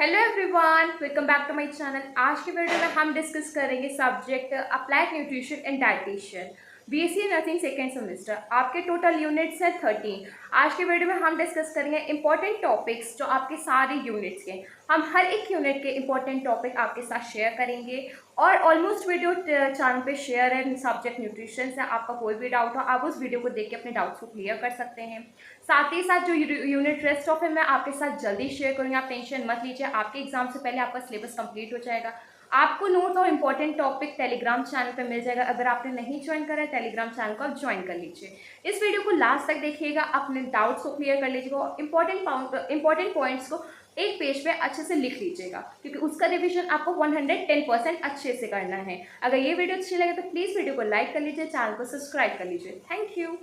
Hello everyone, welcome back to my channel. आज के video में हम डिस्कस करेंगे subject applied nutrition and dietitian BSc nursing second semester. आपके टोटल यूनिट्स हैं 13। आज के वीडियो में हम डिस्कस करेंगे इंपॉर्टेंट टॉपिक्स जो आपके सारे यूनिट्स के। हम हर एक यूनिट के इंपॉर्टेंट टॉपिक आपके साथ शेयर करेंगे और ऑलमोस्ट वीडियो चैनल पे शेयर है सब्जेक्ट न्यूट्रिशन से। आपका कोई भी डाउट हो आप उस वीडियो को देख के अपने डाउट्स को क्लियर कर सकते हैं। साथ ही साथ जो यूनिट रेस्ट ऑफ है मैं आपके साथ जल्दी शेयर करूँगी, आप टेंशन मत लीजिए। आपके एग्जाम से पहले आपका सिलेबस कंप्लीट हो जाएगा। आपको नोट और इम्पोर्टेंट टॉपिक टेलीग्राम चैनल पे मिल जाएगा। अगर आपने नहीं ज्वाइन करा है टेलीग्राम चैनल को आप ज्वाइन कर लीजिए। इस वीडियो को लास्ट तक देखिएगा, अपने डाउट्स को क्लियर कर लीजिएगा। इंपॉर्टेंट पॉइंट्स को एक पेज पे अच्छे से लिख लीजिएगा क्योंकि उसका रिवीजन आपको 110% अच्छे से करना है। अगर ये वीडियो अच्छी लगे तो प्लीज़ वीडियो को लाइक कर लीजिए, चैनल को सब्सक्राइब कर लीजिए। Thank you.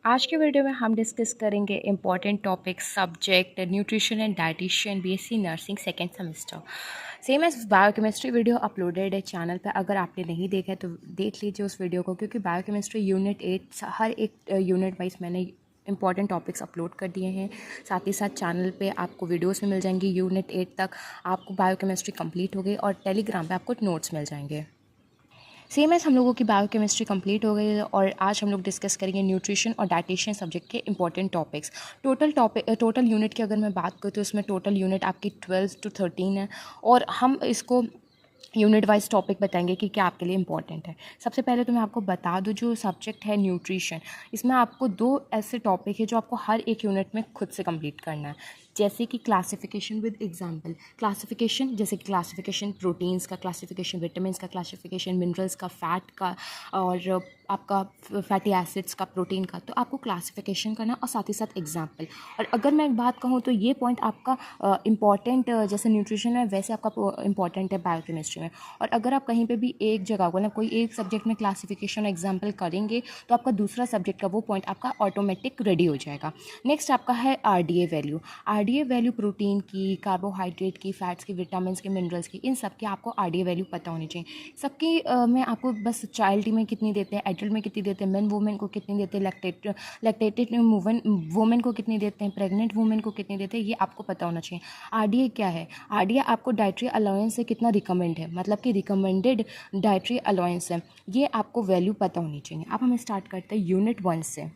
आज के वीडियो में हम डिस्कस करेंगे important topic subject nutrition and dietitian BSc nursing second semester. Same as biochemistry video uploaded है चैनल पे। अगर आपने नहीं देखा है तो देख लीजिए उस वीडियो को, क्योंकि बायोकेमिस्ट्री यूनिट 8 हर एक यूनिट वाइज मैंने इंपॉर्टेंट टॉपिक्स अपलोड कर दिए हैं। साथ ही साथ चैनल पे आपको वीडियोस में मिल जाएंगी। यूनिट 8 तक आपको बायोकेमिस्ट्री कंप्लीट हो गई और टेलीग्राम पे आपको नोट्स मिल जाएंगे। सेम एज हम लोगों की बायोकेमिस्ट्री कंप्लीट हो गई है और आज हम लोग डिस्कस करेंगे न्यूट्रिशन और डाइटिशियन सब्जेक्ट के इंपॉर्टेंट टॉपिक्स। टोटल यूनिट की अगर मैं बात करूँ तो उसमें टोटल यूनिट आपकी 12 to 13 है और हम इसको यूनिट वाइज टॉपिक बताएंगे कि क्या आपके लिए इंपॉर्टेंट है। सबसे पहले तो मैं आपको बता दूं जो सब्जेक्ट है न्यूट्रिशन, इसमें आपको 2 ऐसे टॉपिक है जो आपको हर एक यूनिट में खुद से कंप्लीट करना है। जैसे कि क्लासिफिकेशन विद एग्जांपल। क्लासिफिकेशन जैसे कि क्लासिफिकेशन प्रोटीन्स का, क्लासिफिकेशन विटामिन्स का, क्लासिफिकेशन मिनरल्स का, फैट का और आपका फैटी एसिड्स का, प्रोटीन का। तो आपको क्लासिफिकेशन करना और साथ ही साथ एग्जाम्पल। और अगर मैं एक बात कहूँ तो ये पॉइंट आपका इम्पॉर्टेंट जैसे न्यूट्रिशन है वैसे आपका इम्पॉर्टेंट है बायोकेमिस्ट्री में। और अगर आप कहीं पे भी एक जगह को मतलब कोई एक सब्जेक्ट में क्लासिफिकेशन एग्जाम्पल करेंगे तो आपका दूसरा सब्जेक्ट का वो पॉइंट आपका ऑटोमेटिक रेडी हो जाएगा। नेक्स्ट आपका है RDA value. RDA value protein की, कार्बोहाइड्रेट की, फैट्स की, विटामिन्स की, मिनरल्स की, इन सब की आपको आरडीए वैल्यू पता होनी चाहिए। सबकी में आपको बस चाइल्ड में कितनी देते हैं, एडल्ट में कितनी देते हैं, मेन वुमेन को कितनी देते हैं, लैक्टेटेड वुमेन को कितनी देते हैं, प्रेग्नेंट वुमेन को कितनी देते हैं, ये आपको पता होना चाहिए। आरडीए क्या है? आरडीए आपको डाइटरी अलाउंस से कितना रिकमेंड है, मतलब कि रिकमेंडेड डाइटरी अलाउंस है, ये आपको वैल्यू पता होनी चाहिए। अब हम स्टार्ट करते हैं यूनिट 1 से।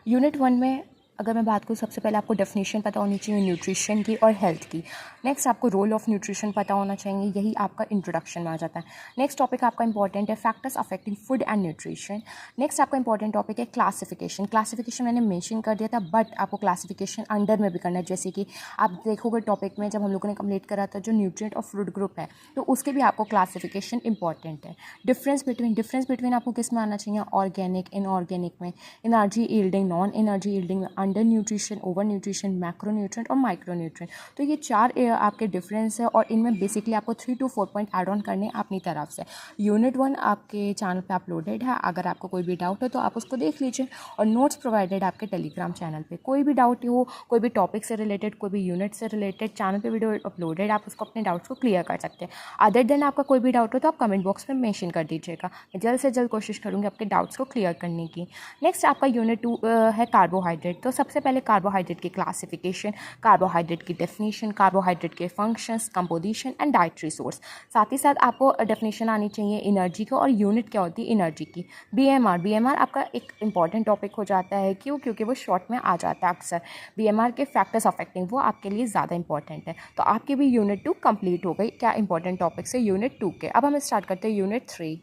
यूनिट 1 में अगर मैं बात करूँ सबसे पहले आपको डेफिनेशन पता होनी चाहिए न्यूट्रिशन की और हेल्थ की। नेक्स्ट आपको रोल ऑफ न्यूट्रिशन पता होना चाहिए, यही आपका इंट्रोडक्शन में आ जाता है। नेक्स्ट टॉपिक आपका इंपॉर्टेंट है factors affecting food and nutrition. Next आपका इंपॉर्टेंट टॉपिक है क्लासिफिकेशन। क्लासिफिकेशन मैंने मेंशन कर दिया था बट आपको क्लासिफिकेशन अंडर में भी करना है। जैसे कि आप देखोगे टॉपिक में जब हम लोगों ने कंप्लीट करा था जो न्यूट्रिएंट और फ्रूट ग्रुप है तो उसके भी आपको क्लासिफिकेशन इंपॉर्टेंट है। डिफरेंस बिटवीन आपको किस में आना चाहिए, ऑर्गेनिक, इनऑर्गेनिक में, energy yielding, non energy yielding में, under nutrition, over nutrition, macro nutrient और माइक्रो न्यूट्रिएंट। तो ये 4 आपके डिफरेंस है और इनमें बेसिकली आपको 3 to 4 पॉइंट ऐड ऑन करने अपनी तरफ से। यूनिट 1 आपके चैनल पे अपलोडेड है, अगर आपको कोई भी डाउट है तो आप उसको देख लीजिए और नोट्स प्रोवाइडेड आपके टेलीग्राम चैनल पे। कोई भी डाउट हो, कोई भी टॉपिक से रिलेटेड, कोई भी यूनिट से रिलेटेड, चैनल पे वीडियो अपलोडेड, आप उसको अपने डाउट्स को क्लियर कर सकते हैं। अदर देन आपका कोई भी डाउट हो तो आप कमेंट बॉक्स में मेंशन कर दीजिएगा। मैं जल्द से जल्द कोशिश करूँगी आपके डाउट्स को क्लियर करने की। नेक्स्ट आपका यूनिट 2 है कार्बोहाइड्रेट। तो सबसे पहले कार्बोहाइड्रेट की क्लासिफिकेशन, कार्बोहाइड्रेट की डेफिनेशन, कार्बोहाइड्रेट के functions, composition and dietary source. साथ ही साथ आपको डेफिनेशन आनी चाहिए एनर्जी की और यूनिट क्या होती है एनर्जी की। बीएमआर आपका एक इंपॉर्टेंट टॉपिक हो जाता है। क्यों? क्योंकि वो शॉर्ट में आ जाता है अक्सर। बीएमआर के फैक्टर्स अफेक्टिंग वो आपके लिए ज़्यादा इंपॉर्टेंट है। तो आपकी भी यूनिट 2 कंप्लीट हो गई क्या इंपॉर्टेंट टॉपिक से यूनिट 2 के। अब हम स्टार्ट करते हैं यूनिट 3।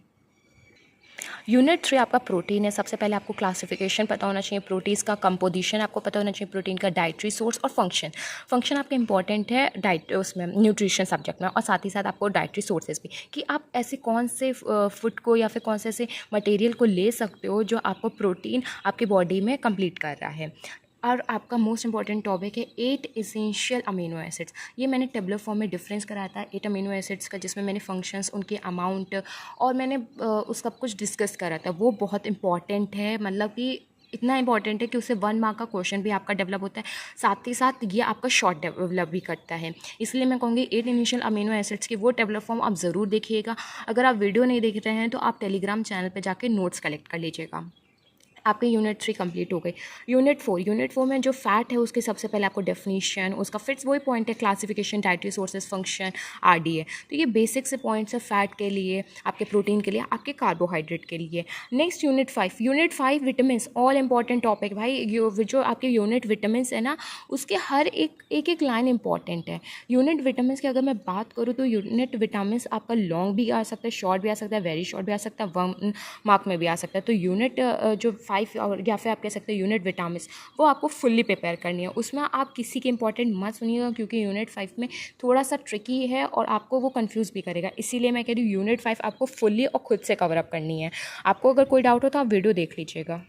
यूनिट 3 आपका प्रोटीन है। सबसे पहले आपको क्लासिफिकेशन पता होना चाहिए, प्रोटीन्स का कंपोजिशन आपको पता होना चाहिए, प्रोटीन का डाइटरी सोर्स और फंक्शन आपका इंपॉर्टेंट है डाइट उसमें न्यूट्रिशन सब्जेक्ट में। और साथ ही साथ आपको डाइटरी सोर्सेज भी कि आप ऐसे कौन से फूड को या फिर कौन से ऐसे मटेरियल को ले सकते हो जो आपको प्रोटीन आपकी बॉडी में कंप्लीट कर रहा है। और आपका मोस्ट इंपॉर्टेंट टॉपिक है 8 एसेंशियल अमीनो एसिड्स। ये मैंने टेबलर फॉर्म में डिफरेंस कराया था 8 अमीनो एसिड्स का, जिसमें मैंने फंक्शंस, उनके अमाउंट और मैंने उसका कुछ डिस्कस करा था। वो बहुत इंपॉर्टेंट है, मतलब कि इतना इंपॉर्टेंट है कि उससे 1 मार्क का क्वेश्चन भी आपका डेवलप होता है। साथ ही साथ ये आपका शॉर्ट डेवलप भी करता है। इसलिए मैं कहूँगी 8 इनिशियल अमीनो एसिड्स की वो टेबलर फॉर्म आप ज़रूर देखिएगा। अगर आप वीडियो नहीं देख रहे हैं तो आप टेलीग्राम चैनल पर जाके नोट्स कलेक्ट कर लीजिएगा। आपके यूनिट 3 कंप्लीट हो गई। यूनिट 4 में जो फैट है उसके सबसे पहले आपको डेफिनेशन, उसका फिट्स वही पॉइंट है classification, dietary sources, function, RDA. तो ये बेसिक से पॉइंट्स है फैट के लिए, आपके प्रोटीन के लिए, आपके कार्बोहाइड्रेट के लिए। Next unit 5 vitamins, all important topic भाई। जो आपके यूनिट विटामिन्स है ना, उसके हर एक लाइन इंपॉर्टेंट है। यूनिट विटामिन्स की अगर मैं बात करूँ तो यूनिट विटामिन्स आपका लॉन्ग भी आ सकता है, शॉर्ट भी आ सकता है, वेरी शॉर्ट भी आ सकता है, 1 मार्क में भी आ सकता है। तो यूनिट जो 5 और या फिर आप कह सकते हैं यूनिट विटामिन्स, वो आपको फुल्ली प्रिपेयर करनी है। उसमें आप किसी के इंपॉर्टेंट मत सुनिएगा, क्योंकि यूनिट 5 में थोड़ा सा ट्रिकी है और आपको वो कंफ्यूज भी करेगा। इसीलिए मैं कह रही हूँ यूनिट 5 आपको फुल्ली और खुद से कवर अप करनी है। आपको अगर कोई डाउट हो तो आप वीडियो देख लीजिएगा।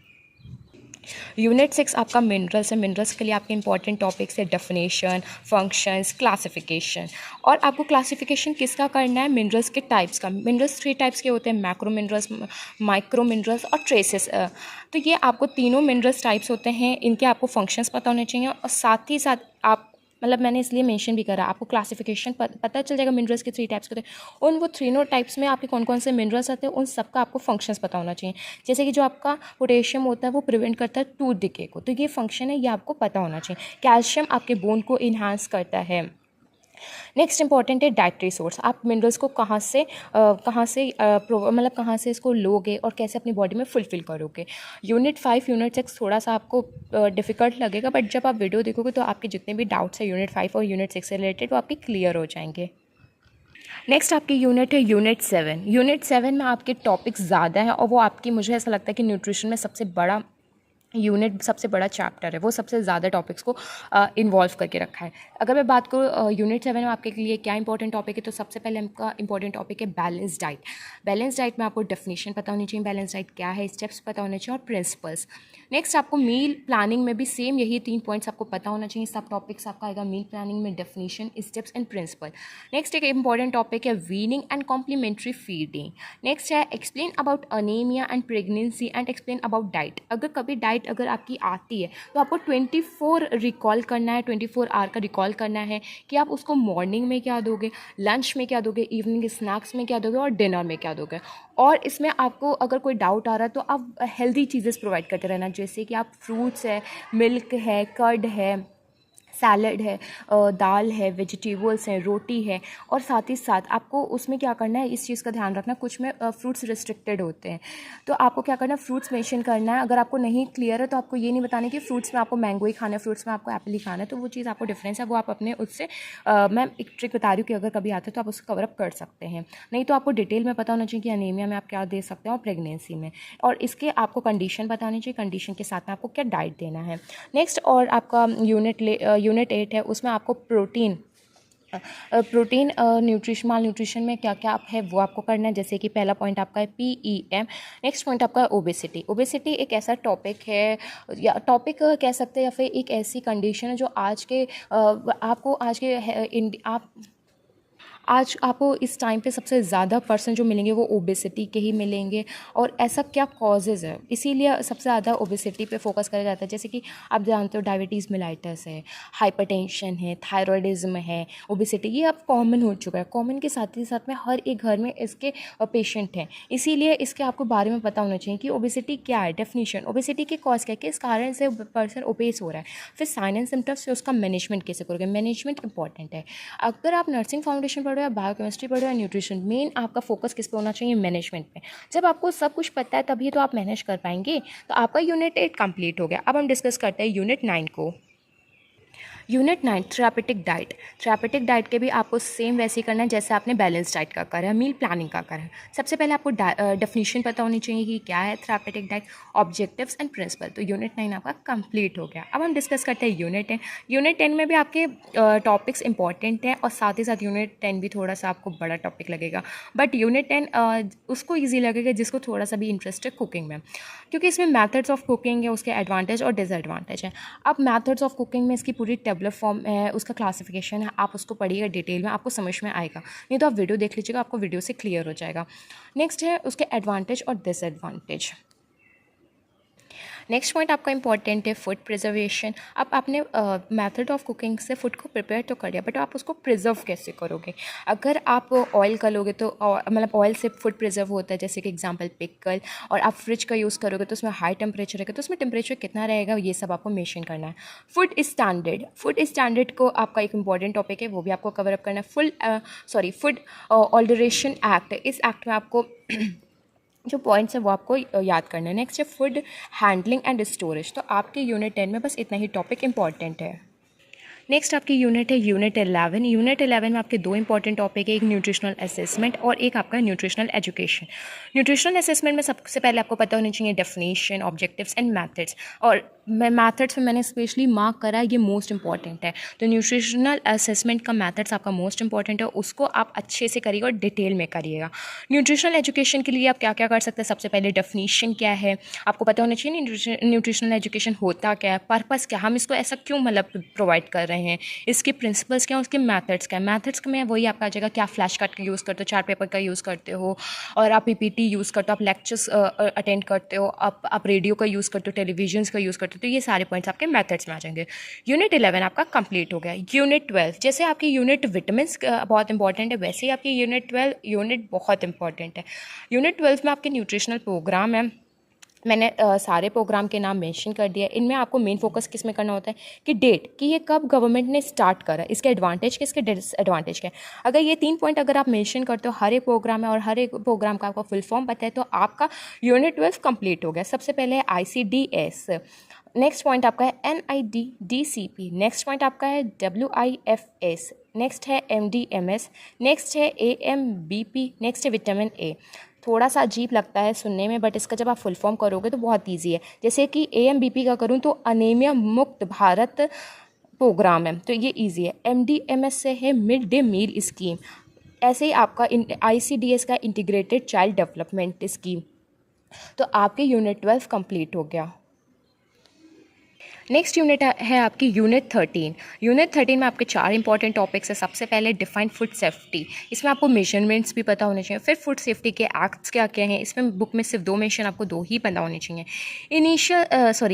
यूनिट 6 आपका मिनरल्स है। मिनरल्स के लिए आपके इंपॉर्टेंट टॉपिक्स है डेफिनेशन, फंक्शंस, क्लासिफिकेशन। और आपको क्लासिफिकेशन किसका करना है? मिनरल्स के टाइप्स का। मिनरल्स 3 टाइप्स के होते हैं, मैक्रो मिनरल्स, माइक्रो मिनरल्स और ट्रेसेस। तो ये आपको तीनों मिनरल्स टाइप्स होते हैं, इनके आपको फंक्शंस पता होने चाहिए। और साथ ही साथ आप मतलब मैंने इसलिए मेंशन भी करा, आपको क्लासिफिकेशन पता चल जाएगा मिनरल्स के 3 टाइप्स के होते हैं। उन वो तीनों टाइप्स में आपके कौन कौन से मिनरल्स आते हैं, उन सबका आपको फंक्शंस पता होना चाहिए। जैसे कि जो आपका पोटेशियम होता है वो प्रिवेंट करता है टूथ डिके को, तो ये फंक्शन है, ये आपको पता होना चाहिए। कैल्शियम आपके बोन को इन्हांस करता है। नेक्स्ट इंपॉर्टेंट है डाइटरी सोर्स। आप मिनरल्स को कहाँ से मतलब कहाँ से इसको लोगे और कैसे अपनी बॉडी में फुलफिल करोगे। यूनिट 6 थोड़ा सा आपको डिफिकल्ट लगेगा, बट जब आप वीडियो देखोगे तो आपके जितने भी डाउट्स हैं यूनिट 5 और यूनिट 6 से रिलेटेड वो आपके क्लियर हो जाएंगे। नेक्स्ट आपकी यूनिट है यूनिट 7 में आपके टॉपिक्स ज़्यादा हैं और वो आपकी, मुझे ऐसा लगता है कि न्यूट्रिशन में सबसे बड़ा यूनिट, सबसे बड़ा चैप्टर है, वो सबसे ज़्यादा टॉपिक्स को इन्वॉल्व करके रखा है। अगर मैं बात करूँ यूनिट 7 में आपके लिए क्या इंपॉर्टेंट टॉपिक है, तो सबसे पहले आपका इंपॉर्टेंट टॉपिक है बैलेंस डाइट। बैलेंस डाइट में आपको डेफिनेशन पता होनी चाहिए, बैलेंस डाइट क्या है, स्टेप्स पता होने चाहिए और प्रिंसिपल्स। नेक्स्ट आपको मील प्लानिंग में भी सेम यही 3 पॉइंट्स आपको पता होना चाहिए। सब टॉपिक्स आपका आएगा मील प्लानिंग में, definition, steps and principle. Next एक इंपॉर्टेंट टॉपिक है weaning and complementary feeding. Next है explain about anaemia and pregnancy and explain about diet. अगर कभी डाइट अगर आपकी आती है तो आपको 24 रिकॉल करना है, 24 आवर का रिकॉल करना है कि आप उसको मॉर्निंग में क्या दोगे, लंच में क्या दोगे, इवनिंग स्नैक्स में क्या दोगे और डिनर में क्या दोगे। और इसमें आपको अगर कोई डाउट आ रहा है तो आप हेल्दी चीज़ें प्रोवाइड करते रहना, जैसे कि आप फ्रूट्स है, मिल्क है, कर्ड है, सैलड है, दाल है, वेजिटेबल्स हैं, रोटी है। और साथ ही साथ आपको उसमें क्या करना है, इस चीज़ का ध्यान रखना, कुछ में फ्रूट्स रिस्ट्रिक्टेड होते हैं, तो आपको क्या करना है, फ्रूट्स मेंशन करना है। अगर आपको नहीं क्लियर है तो आपको ये नहीं बताना कि फ्रूट्स में आपको मैंगो ही खाना है, फ्रूट्स में आपको एप्पल ही खाना है, तो वो चीज़ आपको डिफरेंस है, वो आप अपने उससे मैं एक ट्रिक बता रही हूँ कि अगर कभी आता है तो आप उसको कवर अप कर सकते हैं। नहीं तो आपको डिटेल में पता होना चाहिए कि अनीमिया में आप क्या दे सकते हैं और प्रेगनेंसी में, और इसके आपको कंडीशन बतानी चाहिए, कंडीशन के साथ में आपको क्या डाइट देना है। नेक्स्ट और आपका यूनिट 8 है, उसमें आपको प्रोटीन न्यूट्रिशन, माल न्यूट्रिशन में क्या क्या है वो आपको करना है। जैसे कि पहला पॉइंट आपका है PEM। नेक्स्ट पॉइंट आपका है ओबेसिटी एक ऐसा टॉपिक है, या टॉपिक कह सकते हैं, या फिर एक ऐसी कंडीशन है जो आज आपको इस टाइम पे सबसे ज़्यादा पर्सन जो मिलेंगे वो ओबेसिटी के ही मिलेंगे। और ऐसा क्या कॉजेज़ है, इसीलिए सबसे ज़्यादा ओबेसिटी पे फोकस करा जाता है। जैसे कि आप जानते हो डायबिटीज़ मेलाइटस है, हाइपरटेंशन है, थायराइडिज्म है, ओबेसिटी, ये अब कॉमन हो चुका है। कॉमन के साथ ही साथ में हर एक घर में इसके पेशेंट हैं, इसीलिए इसके आपको बारे में पता होना चाहिए कि ओबेसिटी क्या है, डेफिनेशन, ओबेसिटी के कॉज क्या है, किस कारण से पर्सन ओबेस हो रहा है, फिर साइन एंड सिम्टम्स से उसका मैनेजमेंट कैसे करोगे। मैनेजमेंट इंपॉर्टेंट है। अगर आप नर्सिंग फाउंडेशन पढ़ रहे हो, बायोकेमिस्ट्री पढ़ रहे हो, न्यूट्रिशन, मेन आपका फोकस किस पे होना चाहिए, मैनेजमेंट पे। जब आपको सब कुछ पता है तभी तो आप मैनेज कर पाएंगे। तो आपका यूनिट 8 कंप्लीट हो गया। अब हम डिस्कस करते हैं यूनिट 9 को। यूनिट 9 थेरापेटिक डाइट के भी आपको सेम वैसे ही करना है जैसे आपने बैलेंस डाइट का करा है, मील प्लानिंग का करा है। सबसे पहले आपको डेफिनेशन पता होनी चाहिए कि क्या है therapeutic diet, objectives and principle. तो यूनिट 9 आपका कंप्लीट हो गया। अब हम डिस्कस करते हैं यूनिट 10 में भी आपके टॉपिक्स इंपॉर्टेंट हैं और साथ ही साथ यूनिट 10 भी थोड़ा सा आपको बड़ा टॉपिक लगेगा, बट यूनिट 10 उसको ईजी लगेगा जिसको थोड़ा सा भी इंटरेस्ट है कुकिंग में, क्योंकि इसमें मैथड्स ऑफ कुकिंग है, उसके एडवांटेज और डिसएडवांटेज है। अब मैथड्स ऑफ कुकिंग में इसकी पूरी टेबलर फॉर्म है, उसका क्लासिफिकेशन है, आप उसको पढ़िएगा डिटेल में, आपको समझ में आएगा। नहीं तो आप वीडियो देख लीजिएगा, आपको वीडियो से क्लियर हो जाएगा। नेक्स्ट है उसके एडवांटेज और डिसएडवांटेज। नेक्स्ट पॉइंट आपका इंपॉर्टेंट है फूड प्रिजर्वेशन। अब आपने मेथड ऑफ कुकिंग से फूड को प्रिपेयर तो कर लिया, बट आप उसको प्रिजर्व कैसे करोगे। अगर आप ऑयल का लोगे तो मतलब ऑयल से फूड प्रिजर्व होता है, जैसे कि एग्जांपल पिकल, और आप फ्रिज का यूज़ करोगे तो उसमें हाई टेम्परेचर रहेगा, तो उसमें टेम्परेचर कितना रहेगा ये सब आपको मेंशन करना है। फूड स्टैंडर्ड को आपका एक इंपॉर्टेंट टॉपिक है, वो भी आपको कवर अप करना है। फूड ऑल्टरेशन एक्ट, इस एक्ट में आपको जो पॉइंट्स है वो आपको याद करना है। नेक्स्ट है फूड हैंडलिंग एंड स्टोरेज। तो आपके यूनिट 10 में बस इतना ही टॉपिक इंपॉर्टेंट है। नेक्स्ट आपकी यूनिट है यूनिट 11। यूनिट 11 में आपके दो इंपॉर्टेंट टॉपिक है, एक न्यूट्रिशनल असेसमेंट और एक आपका न्यूट्रिशनल एजुकेशन। न्यूट्रिशनल असेसमेंट में सबसे पहले आपको पता होनी चाहिए डेफिनेशन, ऑब्जेक्टिव्स एंड मैथड्स, और मैथड्स में मैंने स्पेशली मार्क करा है, ये मोस्ट इंपॉर्टेंट है। तो न्यूट्रिशनल असेसमेंट का मैथड्स आपका मोस्ट इंपॉर्टेंट है, उसको आप अच्छे से करिएगा और डिटेल में करिएगा। न्यूट्रिशनल एजुकेशन के लिए आप क्या क्या कर सकते हैं, सबसे पहले डेफिनेशन क्या है आपको पता होना चाहिए, न्यूट्रिशनल एजुकेशन होता क्या है, पर्पस क्या, हम इसको ऐसा क्यों मतलब प्रोवाइड कर रहे हैं, इसके प्रिंसिपल्स क्या हैं, उसके मैथड्स क्या है। मैथड्स में वही आपका आ जाएगा कि आप फ्लैश कार्ड का यूज़ करते हो, चार्ट पेपर का यूज़ करते हो, और आप पीपीटी यूज़ करते हो, आप लेक्चर्स अटेंड करते हो, आप रेडियो का यूज़ करते हो, टेलीविजन का यूज़ करते हो, तो ये सारे पॉइंट्स आपके मेथड्स में आ जाएंगे। यूनिट 11 आपका कंप्लीट हो गया। यूनिट 12, जैसे आपकी यूनिट विटामिन्स बहुत इंपॉर्टेंट है, वैसे ही आपकी यूनिट 12 यूनिट बहुत इंपॉर्टेंट है। यूनिट 12 में आपके न्यूट्रिशनल प्रोग्राम है, मैंने सारे प्रोग्राम के नाम मेंशन कर दिया। इनमें आपको मेन फोकस किस में करना होता है कि डेट, कि ये कब गवर्नमेंट ने स्टार्ट करा, इसके एडवांटेज के, इसके डिसएडवांटेज के। अगर ये 3 पॉइंट अगर आप मेंशन करते हो हर एक प्रोग्राम में, और हर एक प्रोग्राम का आपका फुल फॉर्म पता है, तो आपका यूनिट 12 कंप्लीट हो गया। सबसे पहले है ICDS, नेक्स्ट पॉइंट आपका है NIDDCP, नेक्स्ट पॉइंट आपका है WIFS, नेक्स्ट है MDMS, नेक्स्ट है AMBP, नेक्स्ट है विटामिन A। थोड़ा सा अजीब लगता है सुनने में, बट इसका जब आप फुल फॉर्म करोगे तो बहुत ईजी है। जैसे कि AMBP का करूँ तो अनीमिया मुक्त भारत प्रोग्राम है, तो ये ईजी है। MDMS से है मिड डे मील स्कीम। ऐसे ही आपका ICDS का इंटीग्रेटेड चाइल्ड डेवलपमेंट स्कीम। तो आपके यूनिट 12 कंप्लीट हो गया। नेक्स्ट यूनिट है आपकी यूनिट 13। यूनिट 13 में आपके 4 इंपॉर्टेंट टॉपिक्स है। सबसे पहले डिफाइन फूड सेफ्टी, इसमें आपको मेजरमेंट्स भी पता होने चाहिए। फिर फूड सेफ्टी के एक्ट्स क्या क्या हैं, इसमें बुक में सिर्फ 2 मेंशन, आपको 2 ही पता होने चाहिए।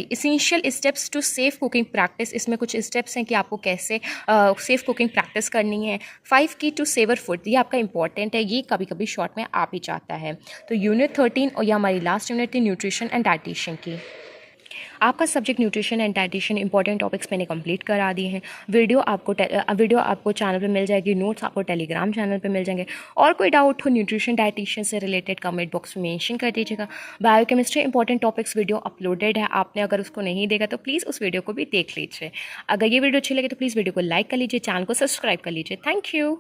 Essential steps to safe cooking practice, इसमें कुछ स्टेप्स हैं कि आपको कैसे सेफ कुकिंग प्रैक्टिस करनी है। 5 की टू सेवर फूड, ये आपका इंपॉर्टेंट है, ये कभी कभी शॉर्ट में आप ही जाता है। तो यूनिट 13, और ये हमारी लास्ट यूनिट थी न्यूट्रिशन एंड डाइटिशियन की। आपका subject nutrition and dietitian important topics मैंने कंप्लीट करा दिए हैं। वीडियो आपको चैनल पे मिल जाएगी, नोट्स आपको टेलीग्राम चैनल पे मिल जाएंगे। और कोई डाउट हो न्यूट्रिशन डाइटिशियन से रिलेटेड कमेंट बॉक्स में मेंशन कर दीजिएगा। Biochemistry important topics video uploaded है, आपने अगर उसको नहीं देखा तो प्लीज़ उस वीडियो को भी देख लीजिए। अगर ये वीडियो अच्छी लगे तो प्लीज़ वीडियो को लाइक कर लीजिए, चैनल को सब्सक्राइब कर लीजिए। Thank you.